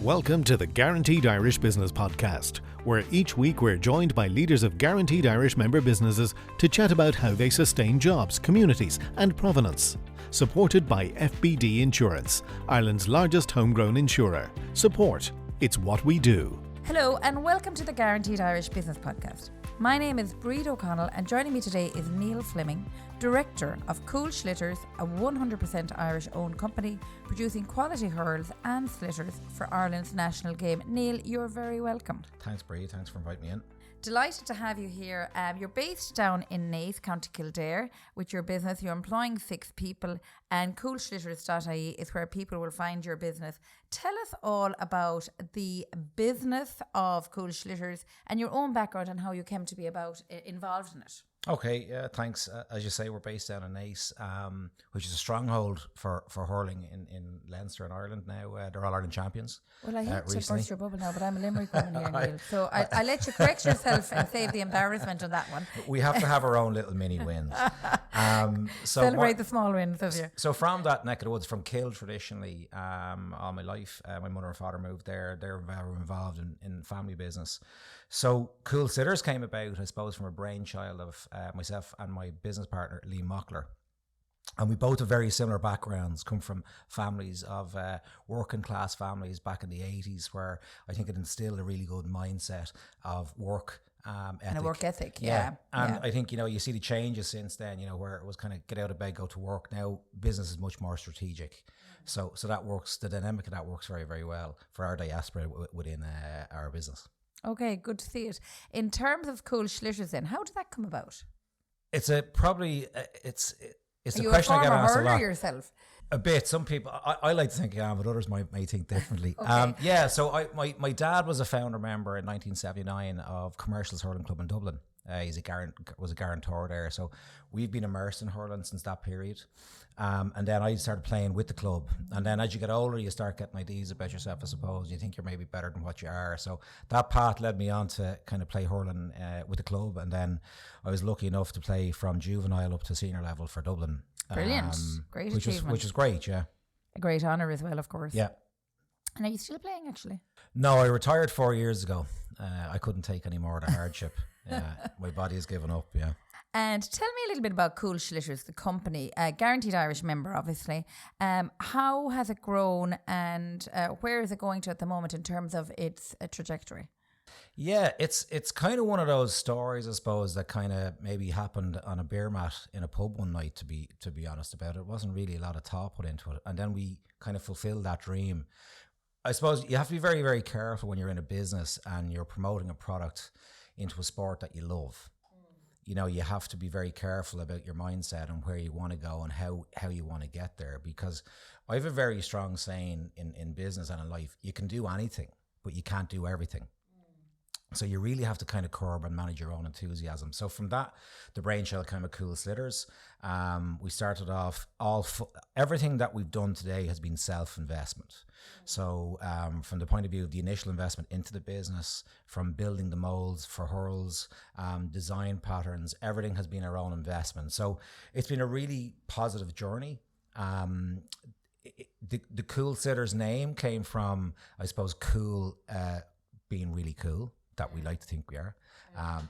Welcome to the Guaranteed Irish Business Podcast, where each week we're joined by leaders of Guaranteed Irish member businesses to chat about how they sustain jobs, communities and provenance. Supported by FBD Insurance, Ireland's largest homegrown insurer. Support, it's what we do. Hello and welcome to the Guaranteed Irish Business Podcast. My name is Bríd O'Connell and joining me today is Neill Fleming, Director of Cúl Sliotars, a 100% Irish-owned company producing quality hurls and sliotars for Ireland's national game. Neill, you're very welcome. Thanks, Bríd. Thanks for inviting me in. Delighted to have you here. You're based down in Naas, County Kildare, with your business. You're employing 6 people, and culsliotars.ie is where people will find your business. Tell us all about the business of Cúl Sliotars and your own background and how you came to be involved in it. Okay, thanks. As you say, we're based down in Naas, which is a stronghold for hurling in Leinster and Ireland now. They're all Ireland champions. Well, I hate to burst your bubble now, but I'm a Limerick woman here, Neill. So I let you correct yourself and save the embarrassment on that one. We have to have our own little mini wins. Celebrate the small wins of you. So from that neck of the woods, from Kill traditionally, all my life, my mother and father moved there. They're very involved in family business. So Cúl Sliotars came about, I suppose, from a brainchild of myself and my business partner, Lee Mockler. And we both have very similar backgrounds, come from families of working class families back in the 80s, where I think it instilled a really good mindset of work ethic. And a work ethic, yeah. And I think, you see the changes since then, where it was kind of get out of bed, go to work. Now business is much more strategic. So that works, the dynamic of that works very, very well for our diaspora within our business. Okay, good to see it. In terms of Cúl Sliotars then, how did that come about? It's a question I get asked a lot. Yourself? A bit. Some people, I like to think I am, but others may think differently. Okay. So my dad was a founder member in 1979 of Commercials Hurling Club in Dublin. Was a guarantor there. So we've been immersed in hurling since that period. And then I started playing with the club. And then as you get older, you start getting ideas about yourself, I suppose. You think you're maybe better than what you are. So that path led me on to kind of play hurling with the club. And then I was lucky enough to play from juvenile up to senior level for Dublin. Brilliant. Great achievement. Which is great, yeah. A great honour as well, of course. Yeah. And are you still playing, actually? No, I retired 4 years ago. I couldn't take any more of the hardship. My body has given up, yeah. And tell me a little bit about Cúl Sliotars, the company, Guaranteed Irish member, obviously. How has it grown and where is it going to at the moment in terms of its trajectory? Yeah, it's kind of one of those stories, I suppose, that kind of maybe happened on a beer mat in a pub one night, to be honest about it. It wasn't really a lot of thought put into it. And then we kind of fulfilled that dream. I suppose you have to be very, very careful when you're in a business and you're promoting a product into a sport that you love. You have to be very careful about your mindset and where you want to go and how you want to get there. Because I have a very strong saying in business and in life, you can do anything, but you can't do everything. So you really have to kind of curb and manage your own enthusiasm. So from that, the brainchild came of Cúl Sliotars. We started off everything that we've done today has been self-investment. So from the point of view of the initial investment into the business, from building the molds for hurls, design patterns, everything has been our own investment. So it's been a really positive journey. The Cúl Sliotars name came from, I suppose, cool being really cool. That we like to think we are,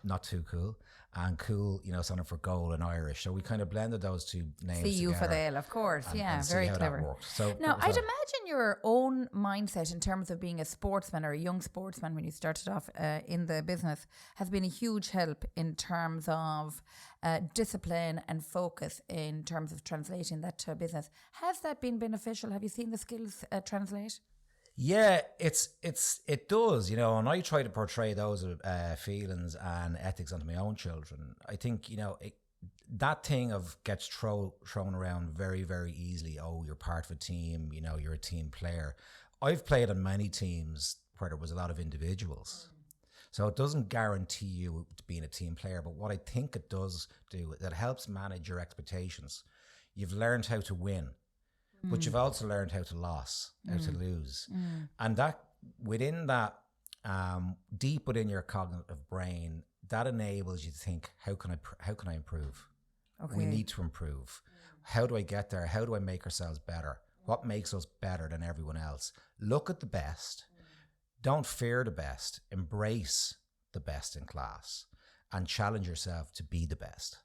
not too cool, and cool, standing for goal in Irish. So we kind of blended those two names CU together. for the L, of course. And very clever. So now, I'd imagine your own mindset in terms of being a sportsman or a young sportsman when you started off in the business has been a huge help in terms of discipline and focus in terms of translating that to a business. Has that been beneficial? Have you seen the skills translate? Yeah, it does, and I try to portray those feelings and ethics onto my own children. I think, that thing of gets thrown around very, very easily. Oh, you're part of a team, you're a team player. I've played on many teams where there was a lot of individuals. So it doesn't guarantee you being a team player, but what I think it does do, that helps manage your expectations. You've learned how to win. But you've also learned how to lose. And that within that, deep within your cognitive brain, that enables you to think, how can I improve? Okay. We need to improve. How do I get there? How do I make ourselves better? What makes us better than everyone else? Look at the best don't fear the best, embrace the best in class and challenge yourself to be the best.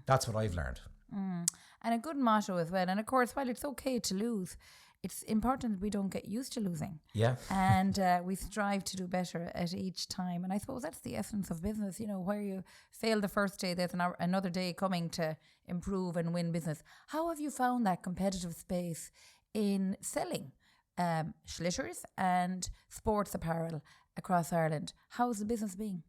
That's what I've learned. And a good motto as well. And of course, while it's okay to lose, it's important that we don't get used to losing. Yeah. And we strive to do better at each time. And I suppose that's the essence of business, you know, where you fail the first day, there's another day coming to improve and win business. How have you found that competitive space in selling Sliotars and sports apparel across Ireland? How's the business been?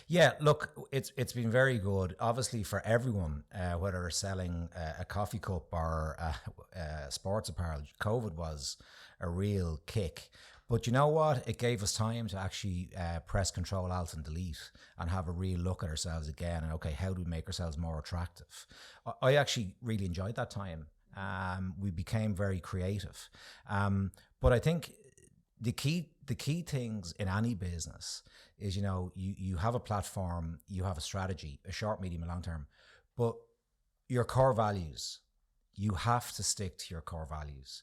Yeah, look, it's been very good. Obviously, for everyone, whether they're selling a coffee cup or sports apparel, COVID was a real kick. But you know what? It gave us time to actually press Control Alt and Delete and have a real look at ourselves again. And okay, how do we make ourselves more attractive? I actually really enjoyed that time. We became very creative. But I think the key things in any business is, you know, you have a platform, you have a strategy, a short, medium, and long term, but your core values, you have to stick to your core values.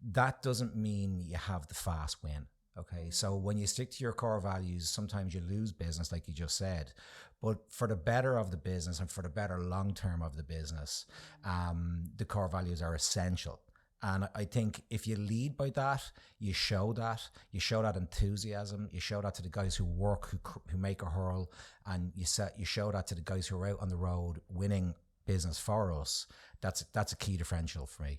That doesn't mean you have the fast win. Okay. So when you stick to your core values, sometimes you lose business, like you just said, but for the better of the business and for the better long term of the business, the core values are essential. And I think if you lead by that, you show that enthusiasm, you show that to the guys who work, who make a hurl, and you show that to the guys who are out on the road winning business for us. That's a key differential for me.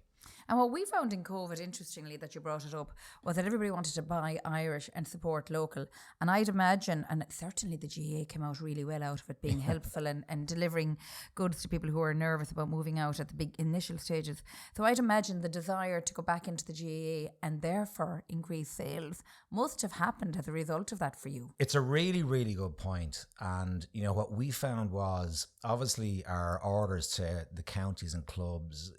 And what we found in COVID, interestingly, that you brought it up, was that everybody wanted to buy Irish and support local. And I'd imagine, and certainly the GAA came out really well out of it, being helpful and delivering goods to people who are nervous about moving out at the big initial stages. So I'd imagine the desire to go back into the GAA and therefore increase sales must have happened as a result of that for you. It's a really, really good point. And, you know, what we found was, obviously, our orders to the counties and clubs,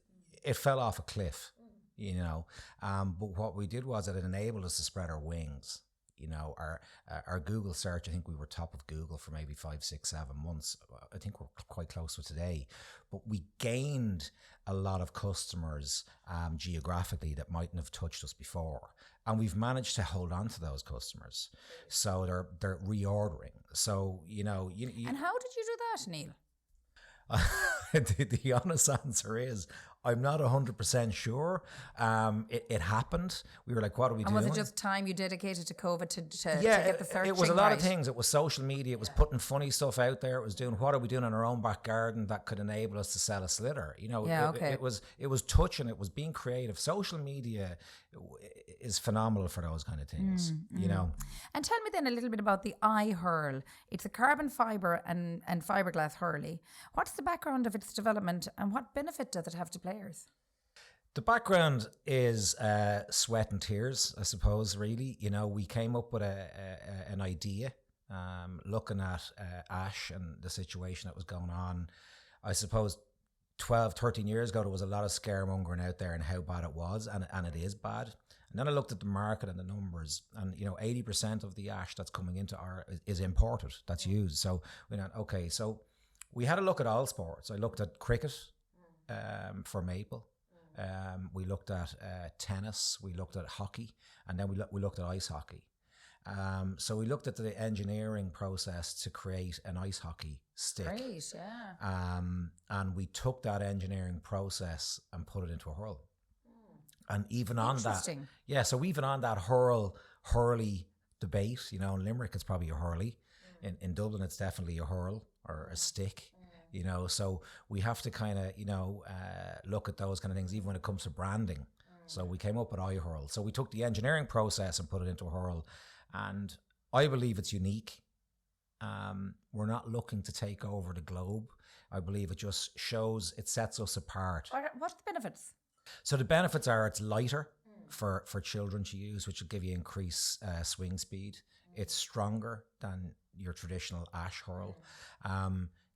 it fell off a cliff, you know. But what we did was that it enabled us to spread our wings. You know, our Google search, I think we were top of Google for maybe 5, 6, 7 months. I think we're quite close to today. But we gained a lot of customers geographically that mightn't have touched us before. And we've managed to hold on to those customers. So they're reordering. So, you know. And how did you do that, Neill? The honest answer is I'm not 100% sure. It happened. We were like, what are we doing? And was it just time you dedicated to COVID to yeah, get the searching it was a lot right? of things. It was social media. It was putting funny stuff out there. It was doing, what are we doing in our own back garden that could enable us to sell a Sliotar? You know, it was touching. It was being creative. Social media is phenomenal for those kind of things, you know. And tell me then a little bit about the iHURL. It's a carbon fibre and fiberglass hurley. What's the background of its development and what benefit does it have to players? The background is sweat and tears, I suppose, really. You know, we came up with an idea, looking at ash and the situation that was going on. I suppose 12, 13 years ago, there was a lot of scaremongering out there and how bad it was, and it is bad. And then I looked at the market and the numbers, and, you know, 80% of the ash that's coming into our is imported, that's used. So we went, okay, so we had a look at all sports. I looked at cricket for maple. We looked at tennis, we looked at hockey, and then we looked at ice hockey. So we looked at the engineering process to create an ice hockey stick. Great, yeah. And we took that engineering process and put it into a hurl. And even on that, yeah, so even on that hurley debate, you know, in Limerick it's probably a hurley. In Dublin it's definitely a hurl or a stick. You know, so we have to kind of, you know, look at those kind of things, even when it comes to branding. So we came up with iHURL. So we took the engineering process and put it into a hurl. And I believe it's unique. We're not looking to take over the globe. I believe it just shows, it sets us apart. What's the benefits? So the benefits are it's lighter for children to use, which will give you increased swing speed. It's stronger than your traditional ash hurl.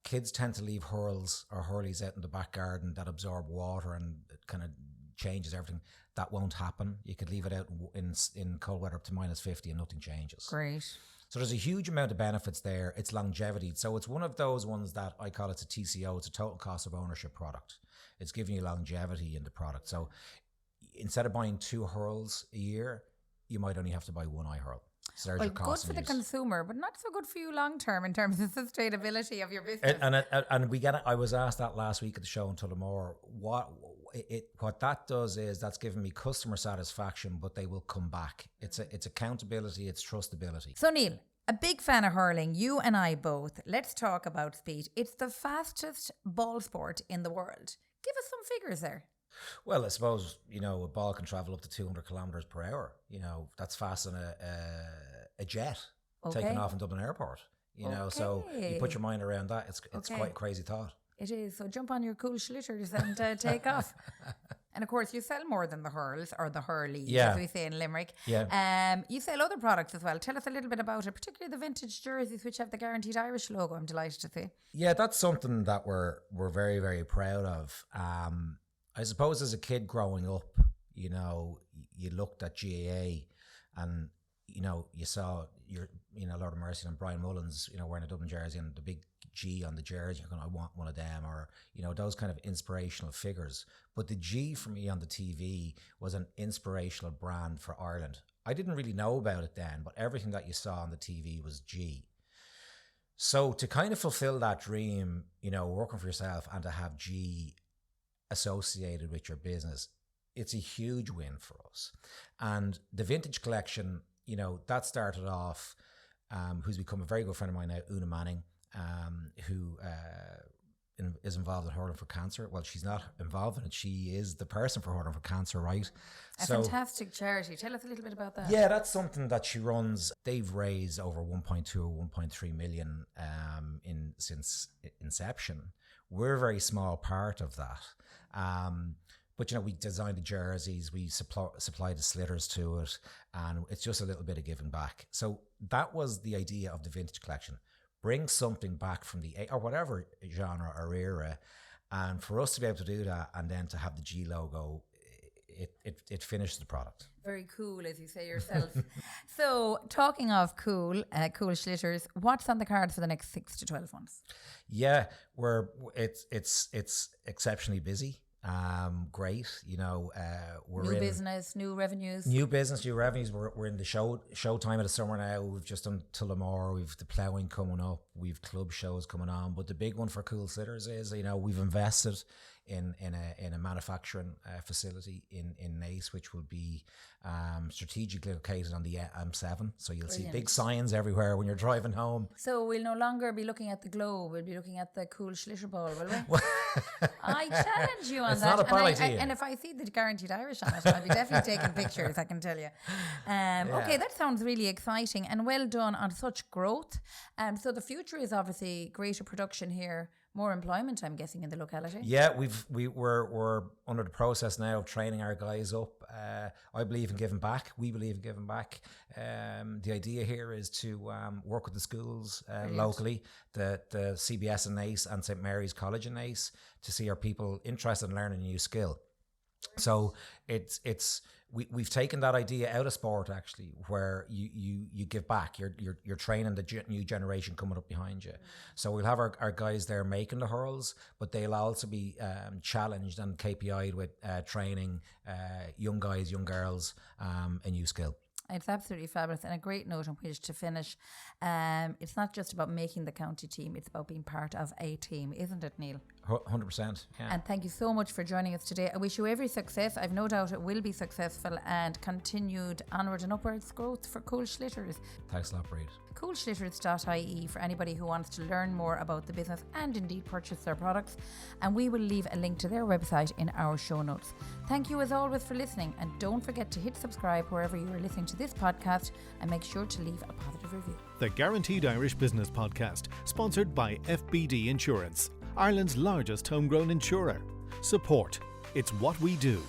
Kids tend to leave hurls or hurleys out in the back garden that absorb water and it kind of changes everything. That won't happen. You could leave it out in cold weather up to -50 and nothing changes. Great. So there's a huge amount of benefits there. It's longevity. So it's one of those ones that I call it's a TCO. It's a total cost of ownership product. It's giving you longevity in the product. So instead of buying 2 hurls a year, you might only have to buy one iHURL. So there's Well, your cost good for the and use. consumer, but not so good for you long term in terms of sustainability of your business. And we get it. I was asked that last week at the show in Tullamore. What that does is that's giving me customer satisfaction, but they will come back. It's accountability, it's trustability. So Neill, a big fan of hurling, you and I both. Let's talk about speed. It's the fastest ball sport in the world. Give us some figures there. Well, I suppose, a ball can travel up to 200 kilometres per hour. That's faster than a jet taking off in Dublin Airport. So you put your mind around that. It's quite a crazy thought. It is. So jump on your Cúl Sliotars and take off. And of course, you sell more than the hurls or the hurleys, as we say in Limerick. Yeah. You sell other products as well. Tell us a little bit about it, particularly the vintage jerseys, which have the Guaranteed Irish logo. I'm delighted to see. Yeah, that's something that we're very, very proud of. I suppose as a kid growing up, you looked at GAA and, you saw Lord of Mercy and Brian Mullins, wearing a Dublin jersey and the big G on the jersey. You're going, I want one of them, or, those kind of inspirational figures. But the G for me on the TV was an inspirational brand for Ireland. I didn't really know about it then, but everything that you saw on the TV was G. So to kind of fulfill that dream, working for yourself and to have G associated with your business, it's a huge win for us. And the vintage collection, that started off, who's become a very good friend of mine now, Una Manning, who is involved in Hurling for Cancer. Well, she's not involved in it. She is the person for Hurling for Cancer, right? A fantastic charity. Tell us a little bit about that. Yeah, that's something that she runs. They've raised over 1.2 or 1.3 million since inception. We're a very small part of that. But, we designed the jerseys, we supply the slitters to it, and it's just a little bit of giving back. So that was the idea of the vintage collection. Bring something back from or whatever genre or era, and for us to be able to do that and then to have the G logo, it finished the product. Very cool, as you say yourself. So, talking of Cúl Sliotars, what's on the card for the next 6 to 12 months? Yeah, it's exceptionally busy. Great. We're new business, new revenues. New business, new revenues. We're in the show time of the summer now. We've just done Tullamore. We've the ploughing coming up. We've club shows coming on. But the big one for Cúl Sliotars is, we've invested in a manufacturing facility in Naas, which will be strategically located on the M7. So you'll see big signs everywhere when you're driving home. So we'll no longer be looking at the globe. We'll be looking at the Cúl Sliotars ball, will we? I challenge you on it's that. Not a bad idea. And if I see the Guaranteed Irish on it, I'll be definitely taking pictures, I can tell you. Okay, that sounds really exciting and well done on such growth. So the future is obviously greater production here, more employment, I'm guessing, in the locality. Yeah, we're under the process now of training our guys up. I believe in giving back. We believe in giving back. The idea here is to work with the schools locally, the CBS in Naas and St. Mary's College in Naas, to see are people interested in learning a new skill. So we've taken that idea out of sport, actually, where you give back. You're training the new generation coming up behind you. So we'll have our guys there making the hurls, but they'll also be challenged and KPI'd with training young guys, young girls, a new skill. It's absolutely fabulous and a great note on which to finish. It's not just about making the county team, it's about being part of a team, isn't it, Neill? 100%. Yeah. And thank you so much for joining us today. I wish you every success. I've no doubt it will be successful, and continued onward and upwards growth for Cúl Sliotars. Thanks a lot, Breed. culsliotars.ie for anybody who wants to learn more about the business and indeed purchase their products. And we will leave a link to their website in our show notes. Thank you as always for listening, and don't forget to hit subscribe wherever you are listening to this podcast, and make sure to leave a positive review. The Guaranteed Irish Business Podcast, sponsored by FBD Insurance, Ireland's largest homegrown insurer. Support. It's what we do.